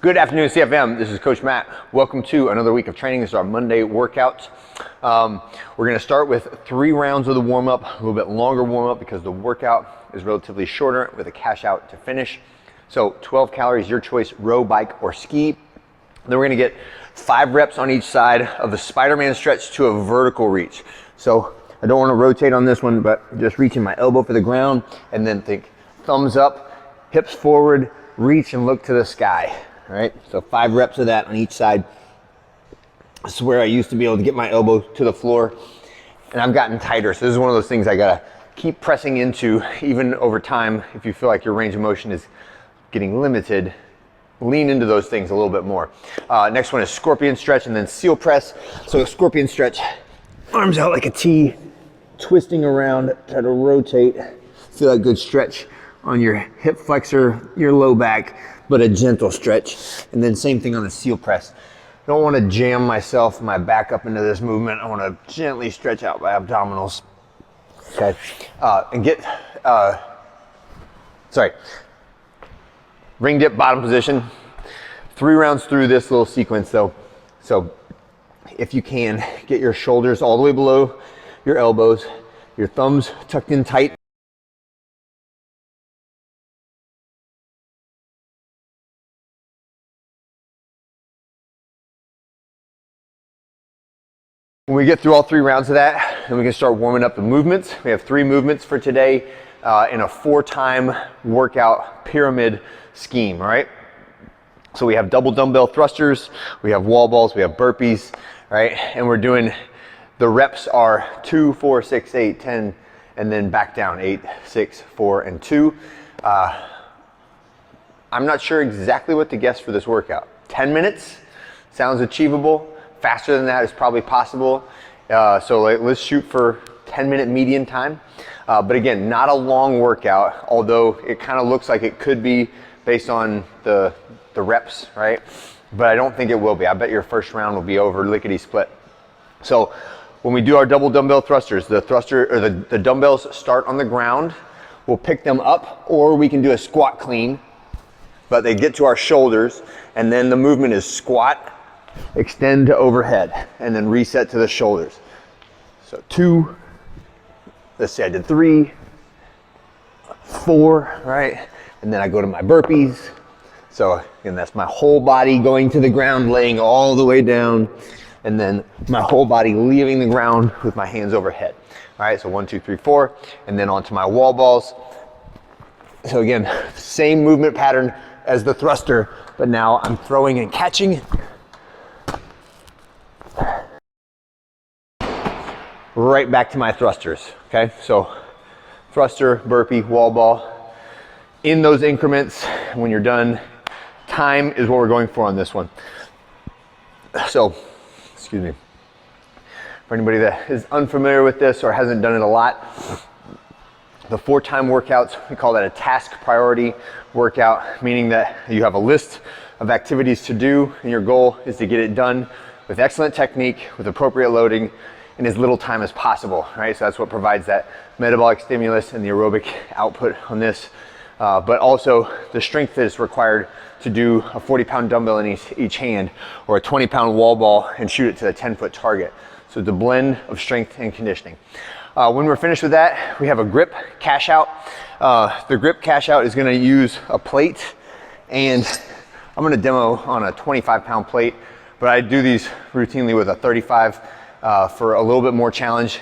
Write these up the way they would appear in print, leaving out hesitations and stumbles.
Good afternoon, CFM. This is Coach Matt. Welcome to another week of training. This is our Monday workout. We're going to start with 3 rounds of the warm-up, a little bit longer warm-up because the workout is relatively shorter with a cash out to finish. So 12 calories, your choice, row, bike, or ski. Then we're going to get 5 reps on each side of the Spider-Man stretch to a vertical reach. So I don't want to rotate on this one, but just reaching my elbow for the ground and then think thumbs up, hips forward, reach and look to the sky. All right, so 5 reps of that on each side. This is where I used to be able to get my elbow to the floor, and I've gotten tighter. So this is one of those things I gotta keep pressing into, even over time. If you feel like your range of motion is getting limited, lean into those things a little bit more. Next one is scorpion stretch and then seal press. So a scorpion stretch, arms out like a T, twisting around, try to rotate. Feel a good stretch on your hip flexor, your low back, but a gentle stretch. And then same thing on the seal press. I don't want to jam myself, my back up into this movement. I want to gently stretch out my abdominals. Okay, and get, ring dip bottom position. 3 rounds through this little sequence though. So if you can, get your shoulders all the way below your elbows, your thumbs tucked in tight. When we get through all 3 rounds of that, then we can start warming up the movements. We have 3 movements for today in a 4-time workout pyramid scheme, all right? So we have double dumbbell thrusters, we have wall balls, we have burpees, right? And we're doing, the reps are 2, 4, 6, 8, 10, and then back down, 8, 6, 4, and 2. I'm not sure exactly what to guess for this workout. 10 minutes sounds achievable. Faster than that is probably possible. So let's shoot for 10-minute median time. But again, not a long workout, although it kind of looks like it could be based on the reps, right? But I don't think it will be. I bet your first round will be over lickety split. So when we do our double dumbbell thrusters, the dumbbells start on the ground. We'll pick them up, or we can do a squat clean, but they get to our shoulders, and then the movement is squat, extend to overhead, and then reset to the shoulders. So 2, let's say I did 3, 4, right? And then I go to my burpees. So again, that's my whole body going to the ground, laying all the way down, and then my whole body leaving the ground with my hands overhead. All right, so 1, 2, 3, 4, and then onto my wall balls. So again, same movement pattern as the thruster, but now I'm throwing and catching. Right back to my thrusters, okay? So thruster, burpee, wall ball. In those increments, when you're done, time is what we're going for on this one. So, excuse me. For anybody that is unfamiliar with this or hasn't done it a lot, the 4-time workouts, we call that a task priority workout, meaning that you have a list of activities to do and your goal is to get it done with excellent technique, with appropriate loading, in as little time as possible, right? So that's what provides that metabolic stimulus and the aerobic output on this. But also the strength that is required to do a 40-pound dumbbell in each hand, or a 20-pound wall ball and shoot it to a 10-foot target. So the blend of strength and conditioning. When we're finished with that, we have a grip cash out. The grip cash out is gonna use a plate, and I'm gonna demo on a 25-pound plate, but I do these routinely with a 35 for a little bit more challenge,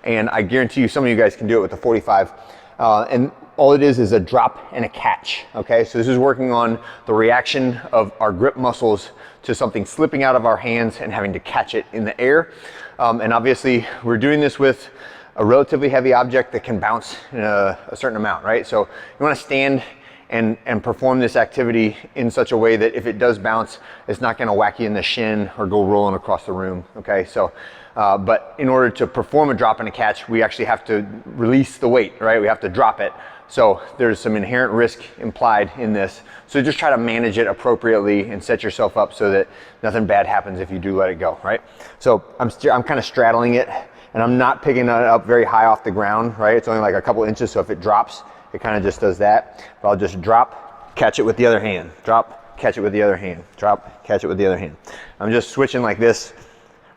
and I guarantee you some of you guys can do it with the 45. And all it is a drop and a catch, okay? So this is working on the reaction of our grip muscles to something slipping out of our hands and having to catch it in the air. And obviously we're doing this with a relatively heavy object that can bounce in a certain amount, right? So you wanna stand and perform this activity in such a way that if it does bounce, it's not gonna whack you in the shin or go rolling across the room, okay? So, but in order to perform a drop and a catch, we actually have to release the weight, right? We have to drop it. So there's some inherent risk implied in this. So just try to manage it appropriately and set yourself up so that nothing bad happens if you do let it go, right? So I'm kind of straddling it, and I'm not picking it up very high off the ground, right? It's only like a couple inches, so if it drops, it kind of just does that. But I'll just drop, catch it with the other hand. Drop, catch it with the other hand, drop, catch it with the other hand. I'm just switching like this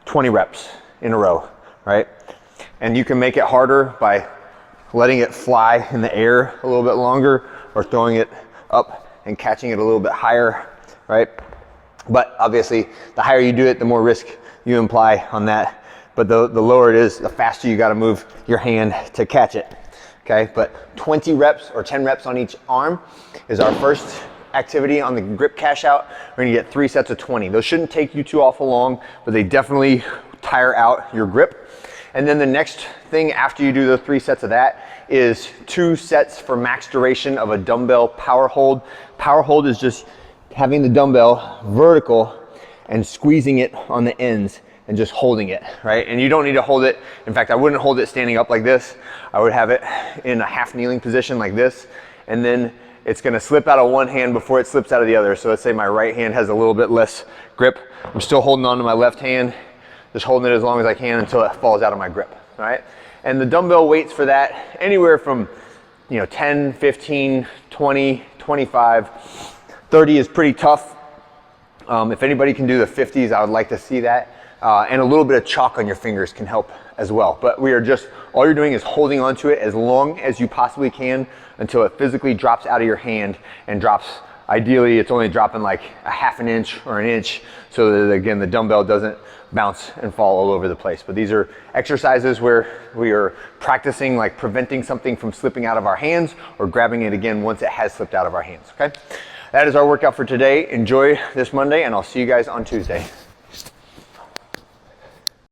20 reps in a row, right? And you can make it harder by letting it fly in the air a little bit longer or throwing it up and catching it a little bit higher, right? But obviously, the higher you do it, the more risk you imply on that. But the lower it is, the faster you gotta move your hand to catch it, okay? But 20 reps or 10 reps on each arm is our first activity on the grip cash out. We're gonna get 3 sets of 20. Those shouldn't take you too awful long, but they definitely tire out your grip. And then the next thing after you do the 3 sets of that is 2 sets for max duration of a dumbbell power hold. Power hold is just having the dumbbell vertical and squeezing it on the ends and just holding it, right? And you don't need to hold it. In fact, I wouldn't hold it standing up like this. I would have it in a half kneeling position like this. And then it's gonna slip out of one hand before it slips out of the other. So let's say my right hand has a little bit less grip. I'm still holding on to my left hand, just holding it as long as I can until it falls out of my grip, all right? And the dumbbell weights for that, anywhere from 10, 15, 20, 25, 30 is pretty tough. If anybody can do the 50s, I would like to see that. And a little bit of chalk on your fingers can help as well. But all you're doing is holding onto it as long as you possibly can until it physically drops out of your hand and drops. Ideally, it's only dropping like a half an inch or an inch so that, again, the dumbbell doesn't bounce and fall all over the place. But these are exercises where we are practicing like preventing something from slipping out of our hands or grabbing it again once it has slipped out of our hands, okay? That is our workout for today. Enjoy this Monday, and I'll see you guys on Tuesday.